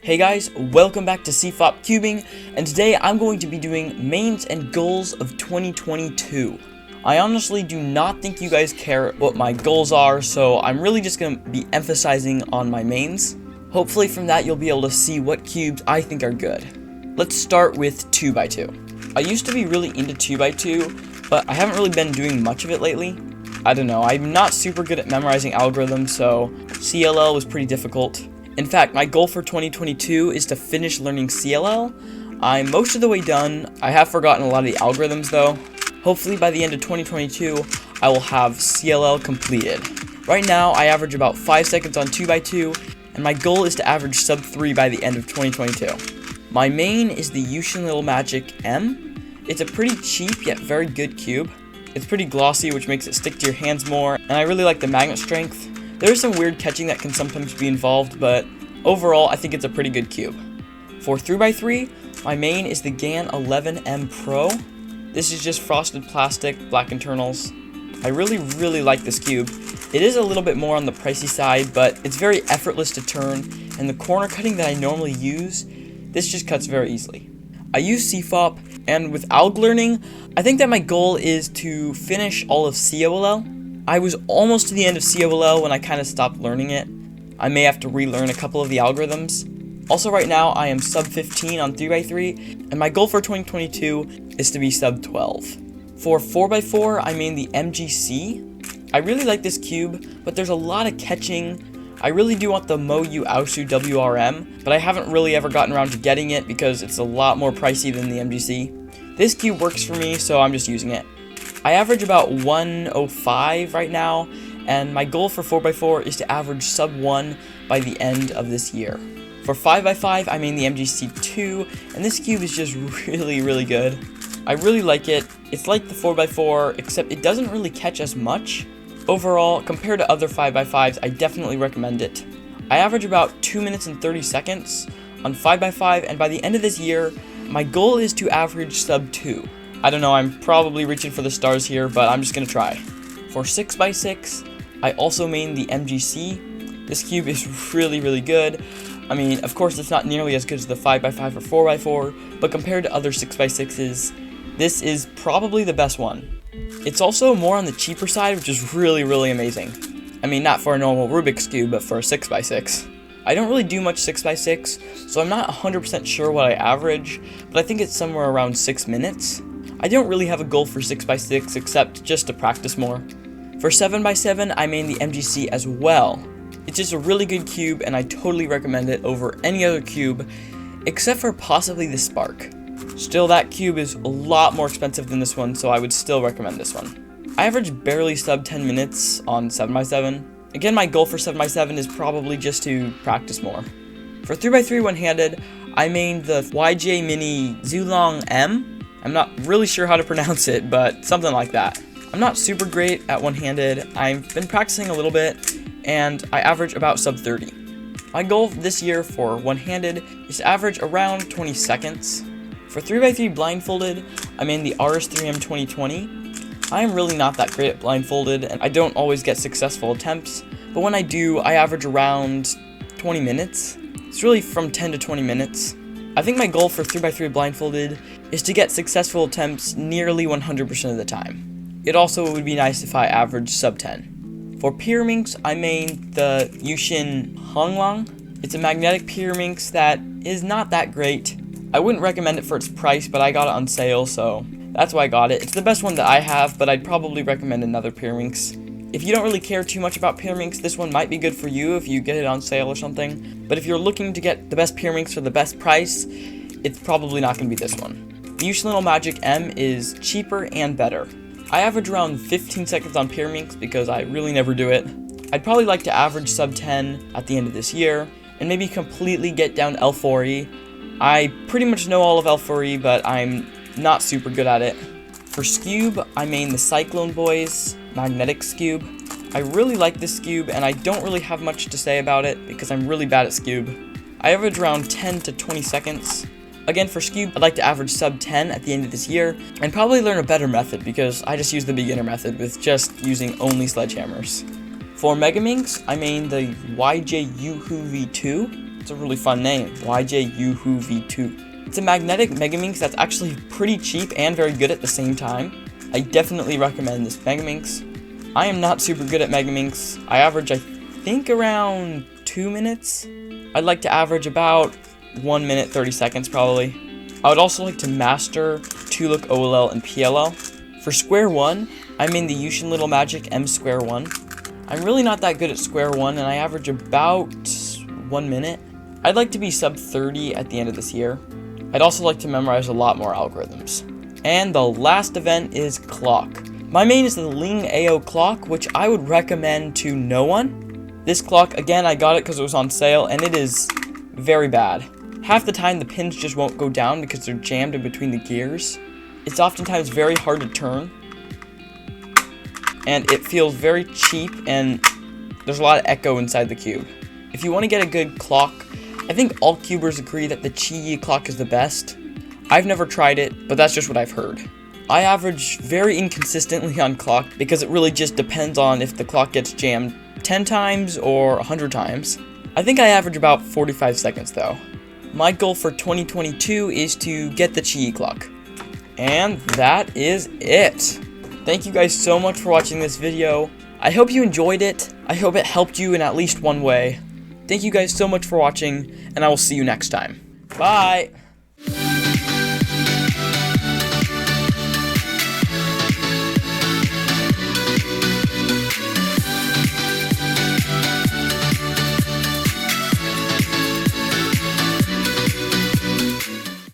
Hey guys, welcome back to CFOP Cubing, and today I'm going to be doing mains and goals of 2022. I honestly do not think you guys care what my goals are, so I'm really just going to be emphasizing on my mains. Hopefully from that you'll be able to see what cubes I think are good. Let's start with 2x2. I used to be really into 2x2, but I haven't really been doing much of it lately. I don't know, I'm not super good at memorizing algorithms, so CLL was pretty difficult. In fact, my goal for 2022 is to finish learning CLL. I'm most of the way done. I have forgotten a lot of the algorithms though. Hopefully by the end of 2022, I will have CLL completed. Right now, I average about 5 seconds on 2x2, and my goal is to average sub 3 by the end of 2022. My main is the Justhea Little Magic M. It's a pretty cheap yet very good cube. It's pretty glossy, which makes it stick to your hands more, and I really like the magnet strength. There is some weird catching that can sometimes be involved, but overall, I think it's a pretty good cube. For 3x3, my main is the GAN 11M Pro. This is just frosted plastic, black internals. I really like this cube. It is a little bit more on the pricey side, but it's very effortless to turn, and the corner cutting that I normally use, this just cuts very easily. I use CFOP, and with alg learning, I think that my goal is to finish all of COLL. I was almost to the end of COLL when I kind of stopped learning it. I may have to relearn a couple of the algorithms. Also right now I am sub 15 on 3x3, and my goal for 2022 is to be sub 12. For 4x4 I main the MGC. I really like this cube, but there's a lot of catching. I really do want the Moyu Aosu WRM, but I haven't really ever gotten around to getting it because it's a lot more pricey than the MGC. This cube works for me, so I'm just using it. I average about 105 right now, and my goal for 4x4 is to average sub 1 by the end of this year. For 5x5, I main the MGC2, and this cube is just really good. I really like it. It's like the 4x4, except it doesn't really catch as much. Overall, compared to other 5x5s, I definitely recommend it. I average about 2 minutes and 30 seconds on 5x5, and by the end of this year, my goal is to average sub 2. I don't know, I'm probably reaching for the stars here, but I'm just gonna try. For 6x6, I also main the MGC. This cube is really good. I mean, of course it's not nearly as good as the 5x5 or 4x4, but compared to other 6x6s, this is probably the best one. It's also more on the cheaper side, which is really amazing. I mean, not for a normal Rubik's Cube, but for a 6x6. I don't really do much 6x6, so I'm not 100% sure what I average, but I think it's somewhere around 6 minutes. I don't really have a goal for 6x6 except just to practice more. For 7x7, I main the MGC as well. It's just a really good cube, and I totally recommend it over any other cube, except for possibly the Spark. Still, that cube is a lot more expensive than this one, so I would still recommend this one. I average barely sub 10 minutes on 7x7. Again, my goal for 7x7 is probably just to practice more. For 3x3 one-handed, I main the YJ Mini Zulong M. I'm not really sure how to pronounce it, but something like that. I'm not super great at one-handed. I've been practicing a little bit, and I average about sub 30. My goal this year for one-handed is to average around 20 seconds. For 3x3 blindfolded, I main the RS3M 2020. I am really not that great at blindfolded, and I don't always get successful attempts, but when I do, I average around 20 minutes. It's really from 10 to 20 minutes. I think my goal for 3x3 blindfolded is to get successful attempts nearly 100% of the time. It also would be nice if I averaged sub 10. For Pyraminx, I main the Yushin Honglang. It's a magnetic Pyraminx that is not that great. I wouldn't recommend it for its price, but I got it on sale, so that's why I got it. It's the best one that I have, but I'd probably recommend another Pyraminx. If you don't really care too much about Pyraminx, this one might be good for you if you get it on sale or something. But if you're looking to get the best Pyraminx for the best price, it's probably not going to be this one. The Justhea Little Magic M is cheaper and better. I average around 15 seconds on Pyraminx because I really never do it. I'd probably like to average sub 10 at the end of this year, and maybe completely get down L4E. I pretty much know all of L4E, but I'm not super good at it. For Skewb, I main the Cyclone Boys magnetic Skewb. I really like this Skewb, and I don't really have much to say about it because I'm really bad at Skewb. I average around 10 to 20 seconds. Again, for Skewb, I'd like to average sub 10 at the end of this year, and probably learn a better method because I just use the beginner method with just using only sledgehammers. For Megaminx, I main the YJ Yuhu V2. It's a really fun name, YJUHU-V2. It's a magnetic Megaminx that's actually pretty cheap and very good at the same time. I definitely recommend this Megaminx. I am not super good at Megaminx. I average, I think, around 2 minutes. I'd like to average about 1 minute 30 seconds probably. I would also like to master 2-look OLL and PLL. For square 1, I'm in the Yushin Little Magic M square 1. I'm really not that good at square 1 and I average about 1 minute. I'd like to be sub 30 at the end of this year. I'd also like to memorize a lot more algorithms. And the last event is clock. My main is the Ling AO clock, which I would recommend to no one. This clock, again, I got it because it was on sale, and it is very bad. Half the time the pins just won't go down because they're jammed in between the gears. It's oftentimes very hard to turn. And it feels very cheap, and there's a lot of echo inside the cube. If you want to get a good clock, I think all cubers agree that the Chi clock is the best. I've never tried it, but that's just what I've heard. I average very inconsistently on clock because it really just depends on if the clock gets jammed 10 times or 100 times. I think I average about 45 seconds though. My goal for 2022 is to get the Chi clock. And that is it. Thank you guys so much for watching this video. I hope you enjoyed it. I hope it helped you in at least one way. Thank you guys so much for watching, and I will see you next time. Bye!